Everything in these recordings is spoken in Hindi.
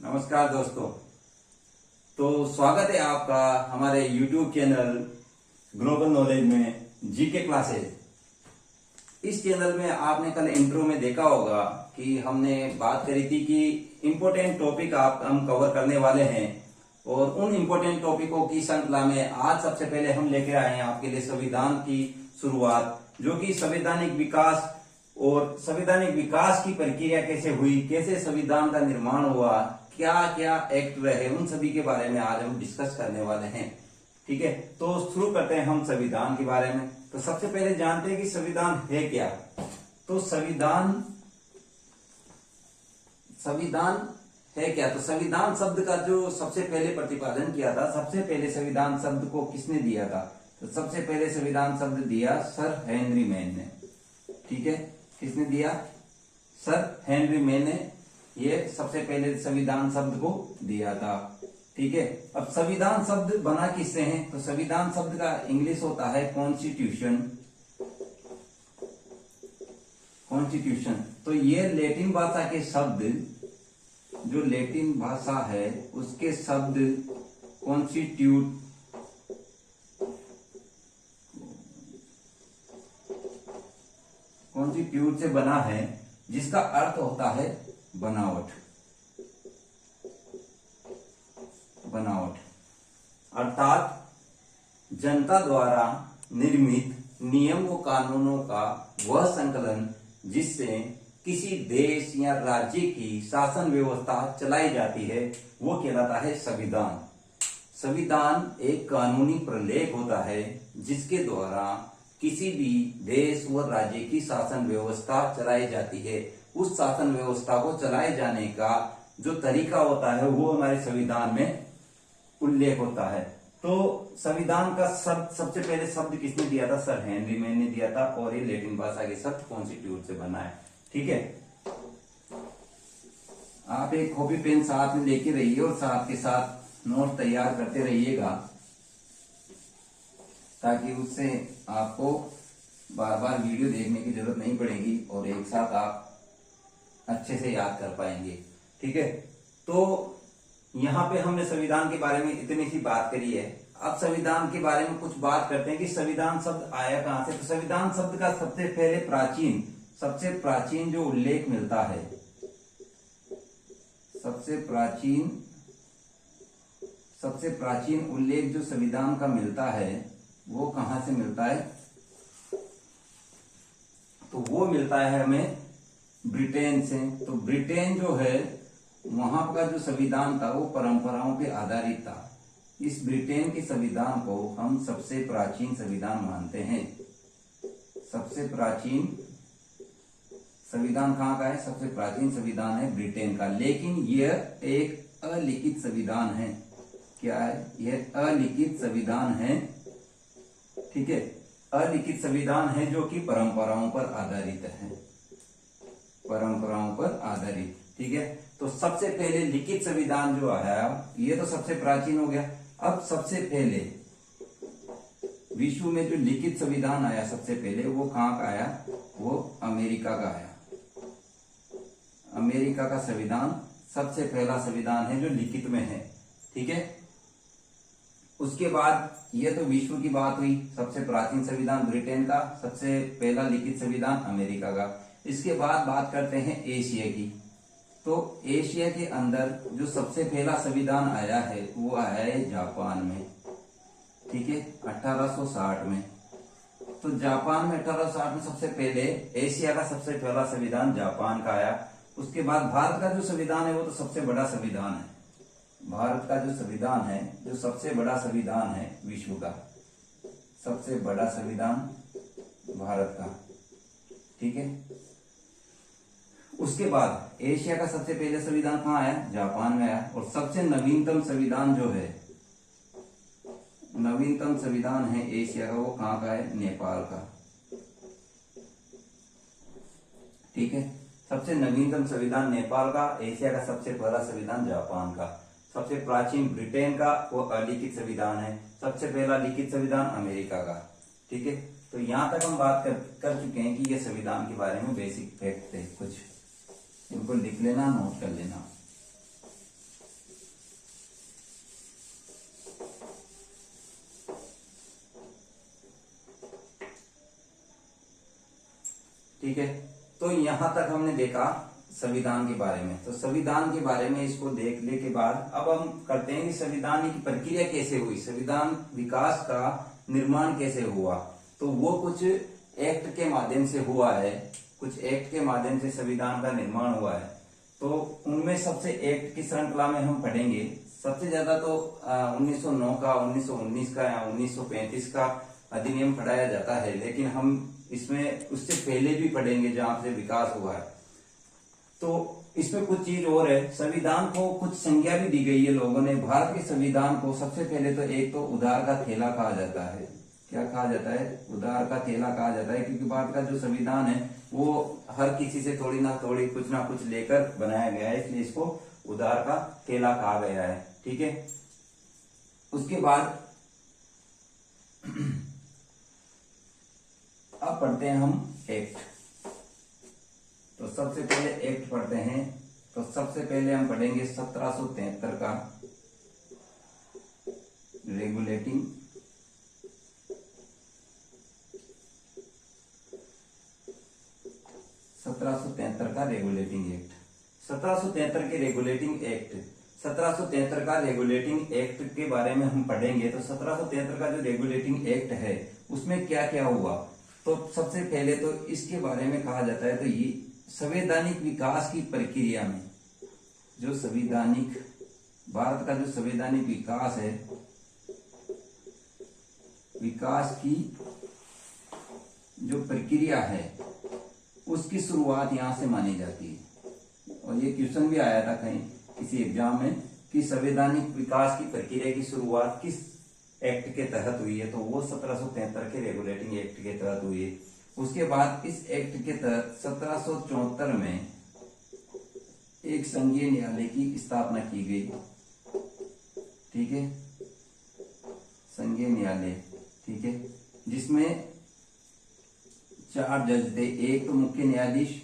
नमस्कार दोस्तों। तो स्वागत है आपका हमारे YouTube चैनल ग्लोबल नॉलेज में जीके क्लासेस। इस चैनल में आपने कल इंट्रो में देखा होगा कि हमने बात करी थी कि इम्पोर्टेंट टॉपिक हम कवर करने वाले हैं और उन इम्पोर्टेंट टॉपिकों की श्रृंखला में आज सबसे पहले हम लेके आए हैं आपके लिए संविधान की शुरुआत, जो कि संवैधानिक विकास और संवैधानिक विकास की प्रक्रिया कैसे हुई, कैसे संविधान का निर्माण हुआ, क्या क्या एक्ट रहे, उन सभी के बारे में आज हम डिस्कस करने वाले हैं। ठीक है, तो शुरू करते हैं हम संविधान के बारे में। तो सबसे पहले जानते हैं कि संविधान है क्या। तो संविधान है क्या। तो संविधान शब्द का जो सबसे पहले प्रतिपादन किया था, सबसे पहले संविधान शब्द को किसने दिया था? तो सबसे पहले संविधान शब्द दिया सर हेनरी मैन ने। ठीक है, किसने दिया? सर हेनरी मैन ने ये सबसे पहले संविधान शब्द को दिया था। ठीक है, अब संविधान शब्द बना किससे है? तो संविधान शब्द का इंग्लिश होता है कॉन्स्टिट्यूशन। कॉन्स्टिट्यूशन, तो ये लैटिन भाषा के शब्द, जो लैटिन भाषा है उसके शब्द कॉन्स्टिट्यूट से बना है, जिसका अर्थ होता है बनावट। अर्थात जनता द्वारा निर्मित नियम व कानूनों का वह संकलन जिससे किसी देश या राज्य की शासन व्यवस्था चलाई जाती है, वो कहलाता है संविधान। संविधान एक कानूनी प्रलेख होता है जिसके द्वारा किसी भी देश व राज्य की शासन व्यवस्था चलाई जाती है। उस शासन व्यवस्था को चलाए जाने का जो तरीका होता है वो हमारे संविधान में उल्लेख होता है। तो संविधान का सबसे पहले शब्द किसने दिया था? सर हेनरी मैन ने दिया था, और ये लैटिन भाषा के शब्द कॉन्स्टिट्यूट से बना है। ठीक है, आप एक कॉपी पेन साथ में लेके रहिए और साथ के साथ नोट तैयार करते रहिएगा, ताकि उससे आपको बार बार वीडियो देखने की जरूरत नहीं पड़ेगी और एक साथ आप अच्छे से याद कर पाएंगे। ठीक है, तो यहाँ पे हमने संविधान के बारे में इतनी सी बात करी है। अब संविधान के बारे में कुछ बात करते हैं कि संविधान शब्द आया कहां से। तो संविधान शब्द का सबसे प्राचीन जो उल्लेख मिलता है, सबसे प्राचीन उल्लेख जो संविधान का मिलता है वो कहां से मिलता है? तो वो मिलता है हमें ब्रिटेन से। तो ब्रिटेन जो है, वहां का जो संविधान था वो परंपराओं पे आधारित था। इस ब्रिटेन के संविधान को हम सबसे प्राचीन संविधान मानते हैं। सबसे प्राचीन संविधान कहाँ का है? सबसे प्राचीन संविधान है ब्रिटेन का, लेकिन यह एक अलिखित संविधान है। क्या है? यह अलिखित संविधान है। ठीक है, अलिखित संविधान है जो कि परंपराओं पर आधारित है। परंपराओं पर आधारित। ठीक है, तो सबसे पहले लिखित संविधान जो आया, ये तो सबसे प्राचीन हो गया। अब सबसे पहले विश्व में जो लिखित संविधान आया सबसे पहले, वो कहाँ का आया? वो अमेरिका का आया। अमेरिका का संविधान सबसे पहला संविधान है जो लिखित में है। ठीक है, उसके बाद ये तो विश्व की बात हुई। सबसे प्राचीन संविधान ब्रिटेन का, सबसे पहला लिखित संविधान अमेरिका का। इसके बाद बात करते हैं एशिया की। तो एशिया के अंदर जो सबसे पहला संविधान आया है वो आया है जापान में। ठीक है, 1860 में। तो जापान में 1860 में सबसे पहले एशिया का सबसे पहला संविधान जापान का आया। उसके बाद भारत का जो संविधान है वो तो सबसे बड़ा संविधान है। भारत का जो संविधान है, जो सबसे बड़ा संविधान है विश्व का, सबसे बड़ा संविधान भारत का। ठीक है, उसके बाद एशिया का सबसे पहले संविधान कहाँ आया? जापान में आया। और सबसे नवीनतम संविधान जो है, नवीनतम संविधान है एशिया का, वो कहाँ का है? नेपाल का। ठीक है, सबसे नवीनतम संविधान नेपाल का, एशिया का सबसे पहला संविधान जापान का, सबसे प्राचीन ब्रिटेन का, वो अलिखित संविधान है। सबसे पहला लिखित संविधान अमेरिका का। ठीक है, तो यहां तक हम बात कर चुके हैं कि ये संविधान के बारे में बेसिक फैक्ट थे कुछ, इनको लिख लेना, नोट कर लेना। यहाँ तक हमने देखा संविधान के बारे में। तो संविधान के बारे में इसको देखने के बाद अब हम करते हैं कि संविधान की प्रक्रिया कैसे हुई, संविधान विकास का निर्माण कैसे हुआ। तो वो कुछ एक्ट के माध्यम से हुआ है, कुछ एक्ट के माध्यम से संविधान का निर्माण हुआ है। तो उनमें सबसे एक्ट की श्रृंखला में हम पढ़ेंगे। सबसे ज्यादा तो 1909 का, 1919 का या 1935 का अधिनियम पढ़ाया जाता है, लेकिन हम इसमें उससे पहले भी पढ़ेंगे जहां से विकास हुआ है। तो इसमें कुछ चीज और है, संविधान को कुछ संज्ञा भी दी गई है लोगों ने। भारत के संविधान को सबसे पहले तो एक तो उधार का थैला कहा जाता है। क्या कहा जाता है? उधार का थैला कहा जाता है, क्योंकि भारत का जो संविधान है वो हर किसी से थोड़ी ना कुछ लेकर बनाया गया है, इसलिए इसको उधार का थैला कहा गया है। ठीक है, उसके बाद अब पढ़ते हैं हम एक्ट। तो सबसे पहले एक्ट पढ़ते हैं। तो सबसे पहले हम पढ़ेंगे 1773 का रेगुलेटिंग 1773 का रेगुलेटिंग एक्ट। 1773 के रेगुलेटिंग एक्ट, 1773 का रेगुलेटिंग एक्ट के बारे में हम पढ़ेंगे। तो 1773 का जो रेगुलेटिंग एक्ट है उसमें क्या क्या हुआ। तो सबसे पहले तो इसके बारे में कहा जाता है, तो ये संवैधानिक विकास की प्रक्रिया में जो संवैधानिक, भारत का जो संवैधानिक विकास है, विकास की जो प्रक्रिया है उसकी शुरुआत यहां से मानी जाती है। और ये क्वेश्चन भी आया था कहीं किसी एग्जाम में कि संवैधानिक विकास की प्रक्रिया की शुरुआत किस एक्ट के तहत हुई है, तो वो 1773 के रेगुलेटिंग एक्ट के तहत हुई है। उसके बाद इस एक्ट के तहत 1774 में एक संघीय न्यायालय की स्थापना की गई। ठीक है, संघीय न्यायालय, ठीक है, जिसमें 4 जज थे, एक तो मुख्य न्यायाधीश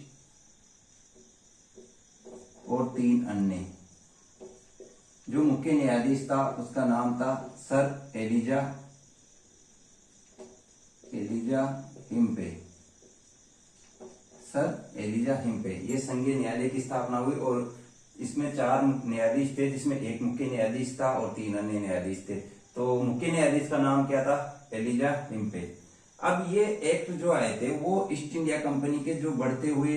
और 3 अन्य। जो मुख्य न्यायाधीश था उसका नाम था सर एलिजा हिम्पे, सर एलिजा हिम्पे। ये संघीय न्यायालय की स्थापना हुई और इसमें 4 न्यायाधीश थे, जिसमें एक मुख्य न्यायाधीश था और 3 अन्य न्यायाधीश थे। तो मुख्य न्यायाधीश का नाम क्या था? एलिजा हिम्पे। अब ये एक्ट जो आए थे वो ईस्ट इंडिया कंपनी के जो बढ़ते हुए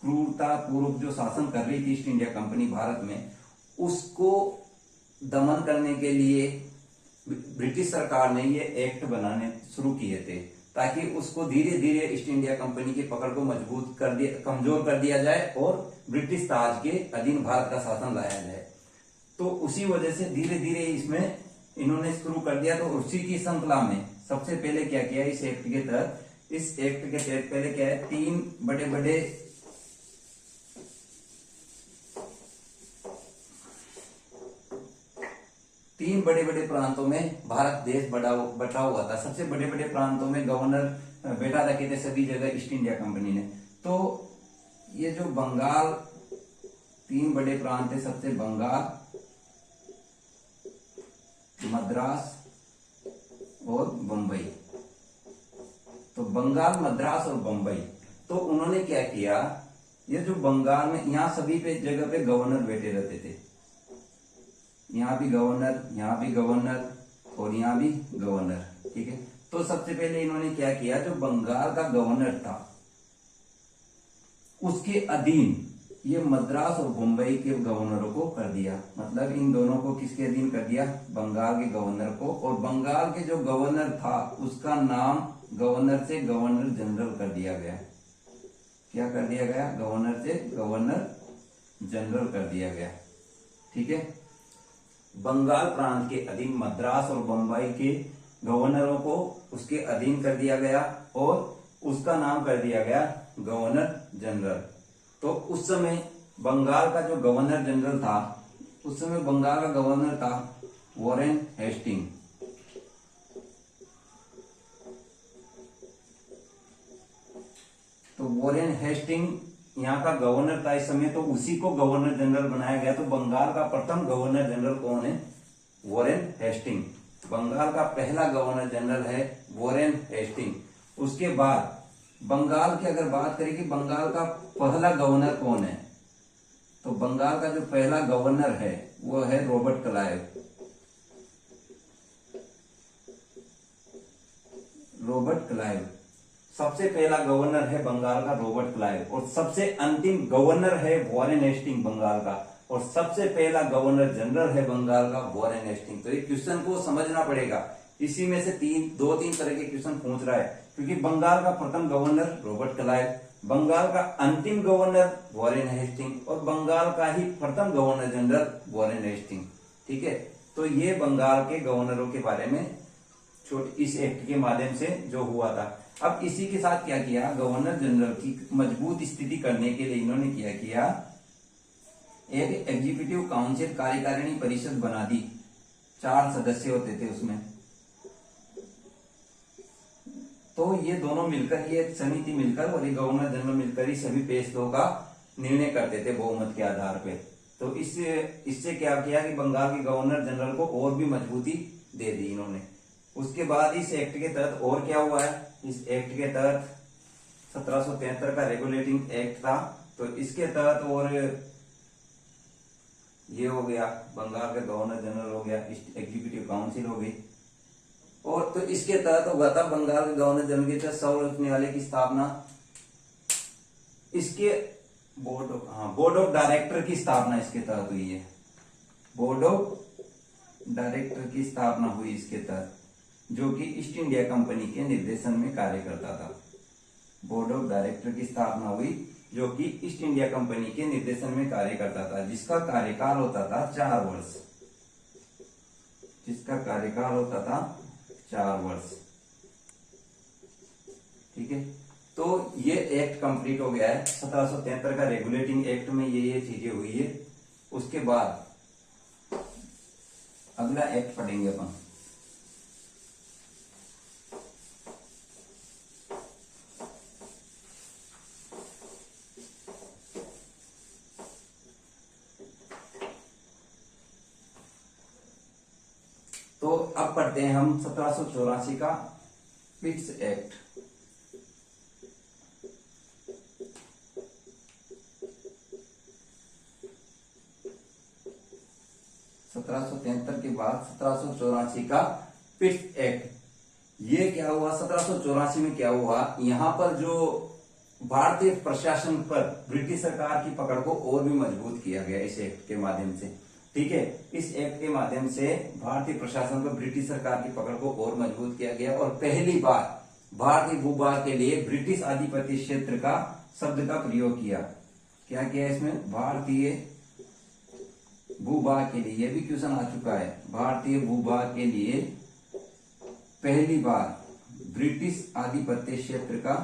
क्रूरता पूर्वक जो शासन कर रही थी ईस्ट इंडिया कंपनी भारत में, उसको दमन करने के लिए ब्रिटिश सरकार ने ये एक्ट बनाने शुरू किए थे, ताकि उसको धीरे धीरे ईस्ट इंडिया कंपनी की पकड़ को मजबूत कर दिया, कमजोर कर दिया जाए और ब्रिटिश ताज के अधीन भारत का शासन लाया जाए। तो उसी वजह से धीरे धीरे इसमें इन्होंने शुरू कर दिया। तो उसी की श्रृंखला में सबसे पहले क्या किया इस एक्ट के तहत, इस एक्ट के तहत पहले क्या है, 3 बड़े बड़े प्रांतों में भारत देश बटा हुआ था। सबसे बड़े प्रांतों में गवर्नर बैठा रखे थे सभी जगह ईस्ट इंडिया कंपनी ने। तो ये जो बंगाल, 3 बड़े प्रांत थे, सबसे बंगाल, मद्रास और बंबई। तो बंगाल, मद्रास और बंबई, तो उन्होंने क्या किया, ये जो बंगाल में यहाँ सभी पे जगह पे गवर्नर बैठे रहते थे, यहाँ भी गवर्नर, यहाँ भी गवर्नर और यहाँ भी गवर्नर। ठीक है, तो सबसे पहले इन्होंने क्या किया, जो बंगाल का गवर्नर था उसके अधीन ये मद्रास और मुंबई के गवर्नरों को कर दिया। मतलब इन दोनों को किसके अधीन कर दिया, बंगाल के गवर्नर को। और बंगाल के जो गवर्नर था उसका नाम गवर्नर से गवर्नर जनरल कर दिया गया। क्या कर दिया गया, गवर्नर से गवर्नर जनरल कर दिया गया। ठीक है, बंगाल प्रांत के अधीन मद्रास और बंबई के गवर्नरों को उसके अधीन कर दिया गया और उसका नाम कर दिया गया गवर्नर जनरल। तो उस समय बंगाल का जो गवर्नर जनरल था, उस समय बंगाल का गवर्नर था वॉरेन हेस्टिंग। तो वॉरेन हेस्टिंग यहाँ का गवर्नर था इस समय, तो उसी को गवर्नर जनरल बनाया गया। तो बंगाल का प्रथम गवर्नर जनरल कौन है, वॉरेन हेस्टिंग। बंगाल का पहला गवर्नर जनरल है वॉरेन हेस्टिंग। उसके बाद बंगाल की अगर बात करें कि बंगाल का पहला गवर्नर कौन है, तो बंगाल का जो पहला गवर्नर है वो है रॉबर्ट क्लाइव। रॉबर्ट क्लाइव सबसे पहला गवर्नर है बंगाल का रॉबर्ट क्लाइव, और सबसे अंतिम गवर्नर है वॉरेन हेस्टिंग बंगाल का, और सबसे पहला गवर्नर जनरल है बंगाल का वॉरेन हेस्टिंग। तो ये क्वेश्चन को समझना पड़ेगा, इसी में से दो तीन तरह के क्वेश्चन पूछ रहा है, क्योंकि बंगाल का प्रथम गवर्नर रॉबर्ट क्लाइव, बंगाल का अंतिम गवर्नर वॉरेन हेस्टिंग, और बंगाल का ही प्रथम गवर्नर जनरल वॉरेन हेस्टिंग। ठीक है, तो ये बंगाल के गवर्नरों के बारे में इस एक्ट के माध्यम से जो हुआ था। अब इसी के साथ क्या किया, गवर्नर जनरल की मजबूत स्थिति करने के लिए इन्होंने क्या किया, एक एग्जीक्यूटिव काउंसिल कार्यकारिणी परिषद बना दी, 4 सदस्य होते थे उसमें। तो ये दोनों मिलकर, ये समिति मिलकर और ये गवर्नर जनरल मिलकर ही सभी फैसलों का निर्णय करते थे बहुमत के आधार पे। तो इससे क्या किया कि बंगाल के गवर्नर जनरल को और भी मजबूती दे दी इन्होंने। उसके बाद इस एक्ट के तहत और क्या हुआ है, इस एक्ट के तहत 1773 का रेगुलेटिंग एक्ट था, तो इसके तहत और ये हो गया, बंगाल का गवर्नर जनरल हो गया, एग्जीक्यूटिव काउंसिल हो गई, और तो इसके तहत हुआ था बंगाल के गवर्नर जनरल के तहत सौर न्यायालय की स्थापना, इसके बोर्ड ऑफ डायरेक्टर की स्थापना इसके तहत हुई है, बोर्ड ऑफ डायरेक्टर की स्थापना हुई इसके तहत, जो कि ईस्ट इंडिया कंपनी के निर्देशन में कार्य करता था। बोर्ड ऑफ डायरेक्टर की स्थापना हुई जो कि ईस्ट इंडिया कंपनी के निर्देशन में कार्य करता था, जिसका कार्यकाल होता था 4 वर्ष, जिसका कार्यकाल होता था 4 वर्ष। ठीक है, तो ये एक्ट कंप्लीट हो गया है। 1773 का रेगुलेटिंग एक्ट में ये चीजें हुई है। उसके बाद अगला एक्ट पढ़ेंगे अपन, तो अब पढ़ते हैं हम 1784 का पिट्स एक्ट। के बाद 1784 का पिट्स एक्ट, ये क्या हुआ, 1784 में क्या हुआ, यहां पर जो भारतीय प्रशासन पर ब्रिटिश सरकार की पकड़ को और भी मजबूत किया गया इस एक्ट के माध्यम से। ठीक है, इस एक्ट के माध्यम से भारतीय प्रशासन पर ब्रिटिश सरकार की पकड़ को और मजबूत किया गया, और पहली बार भारतीय भूभाग के लिए ब्रिटिश आधिपत्य क्षेत्र का शब्द का प्रयोग किया। क्या किया इसमें, भारतीय भूभाग के लिए, यह भी क्वेश्चन आ चुका है, भारतीय भूभाग के लिए पहली बार ब्रिटिश आधिपत्य क्षेत्र का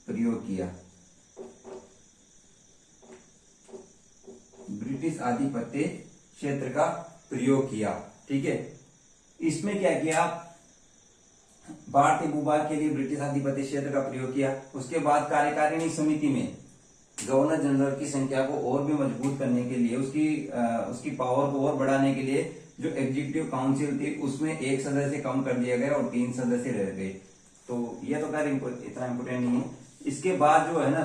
प्रयोग किया, ब्रिटिश आधिपत्य क्षेत्र का प्रयोग किया। ठीक है, इसमें क्या किया, भारतीय भूभाग के लिए ब्रिटिश आधिपत्य क्षेत्र का प्रयोग किया। उसके बाद कार्यकारिणी समिति में गवर्नर जनरल की संख्या को और भी मजबूत करने के लिए, उसकी पावर को और बढ़ाने के लिए जो एग्जीक्यूटिव काउंसिल थी उसमें 1 सदस्य कम कर दिया गया और 3 सदस्य रह गए। तो ये तो खैर इतना इम्पोर्टेंट नहीं है। इसके बाद जो है ना,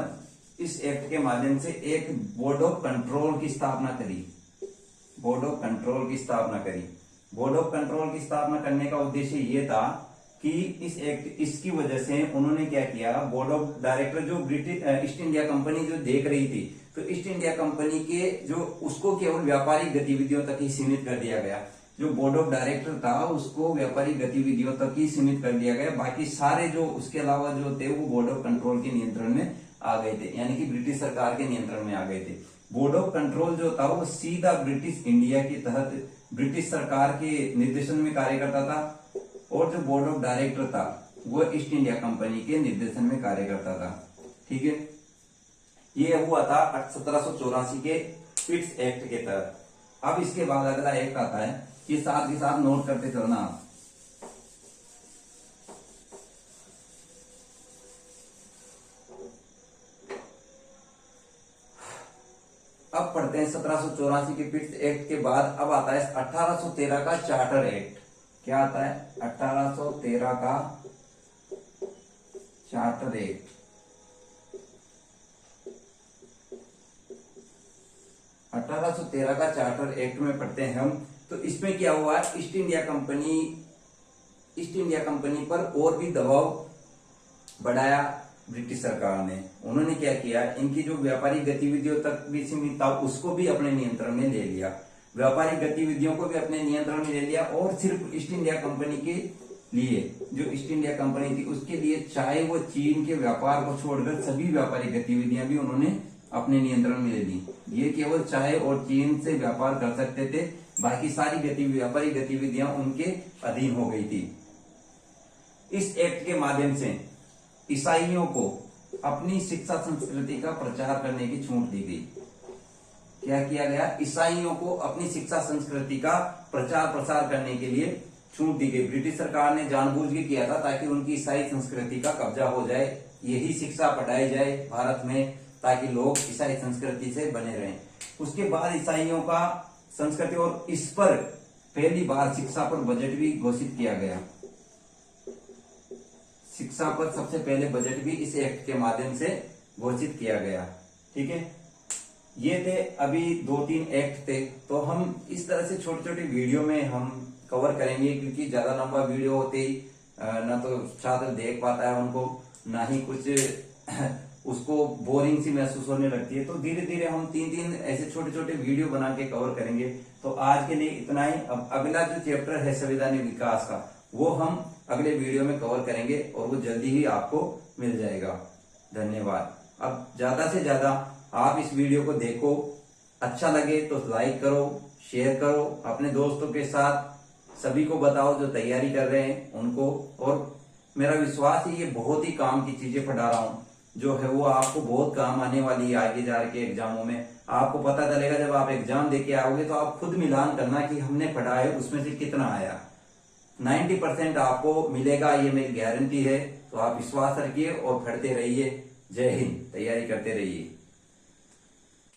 इस एक्ट के माध्यम से एक बोर्ड ऑफ कंट्रोल की स्थापना करी, बोर्ड ऑफ कंट्रोल की स्थापना करी। बोर्ड ऑफ कंट्रोल की स्थापना करने का उद्देश्य ये था कि इसकी वजह से उन्होंने क्या किया, बोर्ड ऑफ डायरेक्टर जो ब्रिटिश ईस्ट इंडिया कंपनी जो देख रही थी, तो ईस्ट इंडिया कंपनी के जो उसको केवल व्यापारिक गतिविधियों तक ही सीमित कर दिया गया। जो बोर्ड ऑफ डायरेक्टर था उसको व्यापारिक गतिविधियों तक ही सीमित कर दिया गया, बाकी सारे जो उसके अलावा जो थे वो बोर्ड ऑफ कंट्रोल के नियंत्रण में आ गए थे, यानी कि ब्रिटिश सरकार के नियंत्रण में आ गए थे। बोर्ड ऑफ कंट्रोल जो था वो सीधा ब्रिटिश इंडिया के तहत ब्रिटिश सरकार के निर्देशन में कार्य करता था, और जो बोर्ड ऑफ डायरेक्टर था वो ईस्ट इंडिया कंपनी के निर्देशन में कार्य करता था। ठीक है, ये हुआ था 1784 के पिट्स एक्ट के तहत। अब इसके बाद अगला एक्ट आता है, ये साथ ही साथ नोट करते चलना आप। अब पढ़ते हैं 1784 के पिट्स एक्ट के बाद अब आता है 1813 का चार्टर एक्ट। क्या आता है, 1813 का चार्टर एक्ट 1813 का चार्टर एक्ट में पढ़ते हैं हम। तो इसमें क्या हुआ, ईस्ट इंडिया कंपनी पर और भी दबाव बढ़ाया ब्रिटिश सरकार ने। उन्होंने क्या किया, इनकी जो व्यापारिक गतिविधियों तक भी सीमित था उसको भी अपने नियंत्रण में ले लिया, व्यापारिक गतिविधियों को भी अपने नियंत्रण में ले लिया। और सिर्फ ईस्ट इंडिया कंपनी के लिए, जो ईस्ट इंडिया कंपनी थी उसके लिए, चाहे वो चीन के व्यापार को छोड़कर सभी व्यापारिक गतिविधियां भी उन्होंने अपने नियंत्रण में ले ली। ये केवल चाय और चीन से व्यापार कर सकते थे, बाकी सारी व्यापारिक गतिविधियां उनके अधीन हो गई थी। इस एक्ट के माध्यम से ईसाइयों को अपनी शिक्षा संस्कृति का प्रचार करने की छूट दी गई। क्या किया गया, ईसाइयों को अपनी शिक्षा संस्कृति का प्रचार प्रसार करने के लिए छूट दी गई। ब्रिटिश सरकार ने जानबूझ के किया था ताकि उनकी ईसाई संस्कृति का कब्जा हो जाए, यही शिक्षा पढ़ाई जाए भारत में, ताकि लोग ईसाई संस्कृति से बने रहें। उसके बाद ईसाइयों का संस्कृति, और इस पर पहली बार शिक्षा पर बजट भी घोषित किया गया। शिक्षा पर सबसे पहले बजट भी इस एक्ट के माध्यम से घोषित किया गया। ठीक है, ये थे अभी 2-3 एक्ट थे। तो हम इस तरह से छोटे छोटे वीडियो में हम कवर करेंगे, क्योंकि ज्यादा लंबा वीडियो होते ही ना तो छात्र देख पाता है उनको, ना ही कुछ उसको बोरिंग सी महसूस होने लगती है। तो धीरे धीरे हम 3-3 ऐसे छोटे छोटे वीडियो बना के कवर करेंगे। तो आज के लिए इतना ही। अब अगला जो चैप्टर है संवैधानिक विकास का, वो हम अगले वीडियो में कवर करेंगे और वो जल्दी ही आपको मिल जाएगा। धन्यवाद। अब ज्यादा से ज्यादा आप इस वीडियो को देखो, अच्छा लगे तो लाइक करो, शेयर करो अपने दोस्तों के साथ, सभी को बताओ जो तैयारी कर रहे हैं उनको। और मेरा विश्वास है ये बहुत ही काम की चीजें पढ़ा रहा हूँ, जो है वो आपको बहुत काम आने वाली है आगे जा के एग्जामों में। आपको पता चलेगा जब आप एग्जाम देके आओगे तो आप खुद मिलान करना कि हमने पढ़ा है उसमें से कितना आया। 90% आपको मिलेगा, ये मेरी गारंटी है। तो आप विश्वास रखिए और पढ़ते रहिए। जय हिंद। तैयारी करते रहिए।